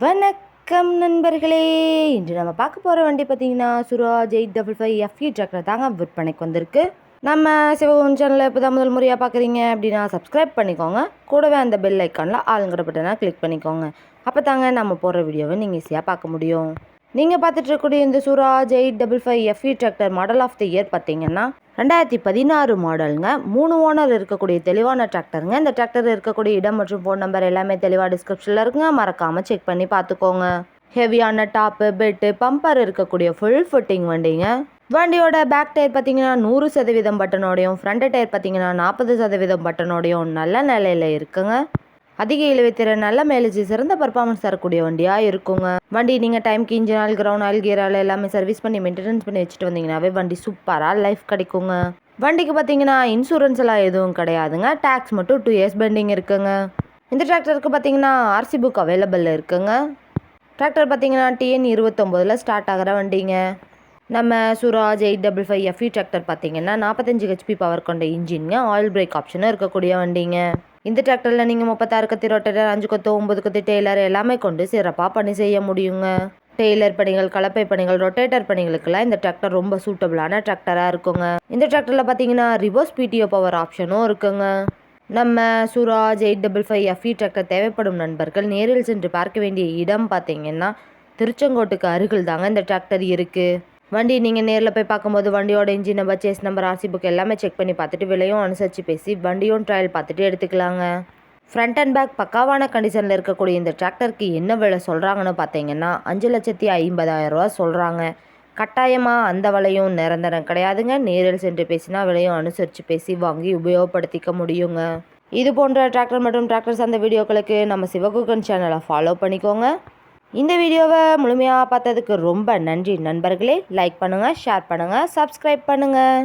வணக்கம் நண்பர்களே. இன்று நம்ம பார்க்க போகிற வண்டி பார்த்தீங்கன்னா சுராஜ் 855 FE டிராக்டர் தாங்க விற்பனைக்கு வந்திருக்கு. நம்ம சிவகுன் சேனலில் இப்போ தான் முதல் முறையாக பார்க்குறீங்க அப்படின்னா சப்ஸ்கிரைப் பண்ணிக்கோங்க. கூடவே அந்த பெல் ஐக்கானில் ஆளுங்கிற பட்டனை கிளிக் பண்ணிக்கோங்க. அப்போ தாங்க நம்ம போடுற வீடியோவை நீங்கள் ஈஸியாக பார்க்க முடியும். நீங்கள் பார்த்துட்டு இருக்கக்கூடிய இந்த Swaraj 855 FE tractor model of the year பார்த்தீங்கன்னா 2016 மாடலுங்க. 3 ஓனர் இருக்கக்கூடிய தெளிவான டிராக்டருங்க. இந்த டிராக்டர் இருக்கக்கூடிய இடம் மற்றும் ஃபோன் நம்பர் எல்லாமே தெளிவாக டிஸ்கிரிப்ஷனில் இருக்குங்க. மறக்காமல் செக் பண்ணி பார்த்துக்கோங்க. ஹெவியான டாப்பு பெட்டு பம்பர் இருக்கக்கூடிய ஃபுல் ஃபிட்டிங் வண்டிங்க. வண்டியோட பேக் டயர் பார்த்தீங்கன்னா 100% பட்டனோடையும், ஃப்ரண்ட் டயர் பார்த்தீங்கன்னா 40% பட்டனோடையும் நல்ல நிலையில் இருக்குங்க. அதிக இழுவைத்திறன், நல்ல மைலேஜ், சிறந்த பர்ஃபார்மன்ஸ் தரக்கூடிய வண்டியாக இருக்குங்க. வண்டி நீங்கள் டைம்க்கு engine oil, ground oil, gear oil எல்லாமே சர்வீஸ் பண்ணி மெயின்டெனன்ஸ் பண்ணி வச்சுட்டு வந்தீங்கன்னாவே வண்டி சூப்பராக லைஃப் கிடைக்குங்க. வண்டிக்கு பார்த்தீங்கன்னா இன்சூரன்ஸ் எல்லாம் எதுவும் கிடையாதுங்க. டேக்ஸ் மட்டும் 2 இயர்ஸ் பெண்டிங் இருக்குங்க. இந்த டிராக்டருக்கு பார்த்தீங்கன்னா RC புக் அவைலபிள் இருக்குங்க. டிராக்டர் பார்த்தீங்கன்னா TN 29 ஸ்டார்ட் ஆகிற வண்டிங்க. நம்ம சுராஜ் 855 FE டிராக்டர் பார்த்தீங்கன்னா 45 HP பவர் கொண்ட இன்ஜின்ங்க. ஆயில் பிரேக் ஆப்ஷனும் இருக்கக்கூடிய வண்டிங்க. இந்த டிராக்டரில் நீங்கள் 36 கத்தி ரொட்டேட்டர், 5 கொத்து, 9 கத்தி டெய்லர் எல்லாமே கொண்டு சிறப்பாக பணி செய்ய முடியுங்க. டெய்லர் பணிகள், கலப்பை பணிகள், ரொட்டேட்டர் பணிகளுக்கெல்லாம் இந்த டிராக்டர் ரொம்ப சூட்டபிளான டிராக்டராக இருக்குங்க. இந்த டிராக்டரில் பார்த்தீங்கன்னா ரிவர்ஸ் PTO பவர் ஆப்ஷனும் இருக்குங்க. நம்ம சுராஜ் 855 FE டிராக்டர் தேவைப்படும் நண்பர்கள் நேரில் சென்று பார்க்க வேண்டிய இடம் பார்த்தீங்கன்னா திருச்செங்கோட்டுக்கு அருகில் தாங்க இந்த டிராக்டர் இருக்குது. வண்டி நீங்கள் நேரில் போய் பார்க்கும்போது வண்டியோட engine number, chassis number, RC book எல்லாமே செக் பண்ணி பார்த்துட்டு விலையும் அனுசரித்து பேசி வண்டியும் ட்ரையல் பார்த்துட்டு எடுத்துக்கலாங்க. ஃப்ரண்ட் அண்ட் பேக் பக்காவான கண்டிஷனில் இருக்கக்கூடிய இந்த டிராக்டருக்கு என்ன விலை சொல்கிறாங்கன்னு பார்த்தீங்கன்னா 5,50,000 ரூபா சொல்கிறாங்க. கட்டாயமாக அந்த விலையும் நிரந்தரம் கிடையாதுங்க. நேரில் சென்று பேசினா விலையும் அனுசரித்து பேசி வாங்கி உபயோகப்படுத்திக்க முடியுங்க. இது போன்ற டிராக்டர் மற்றும் டிராக்டர்ஸ் அந்த வீடியோக்களுக்கு நம்ம சிவகுகன் சேனலை ஃபாலோ பண்ணிக்கோங்க. இந்த வீடியோவை முழுமையாக பார்த்ததுக்கு ரொம்ப நன்றி நண்பர்களே. லைக் பண்ணுங்கள், ஷேர் பண்ணுங்கள், சப்ஸ்கிரைப் பண்ணுங்கள்.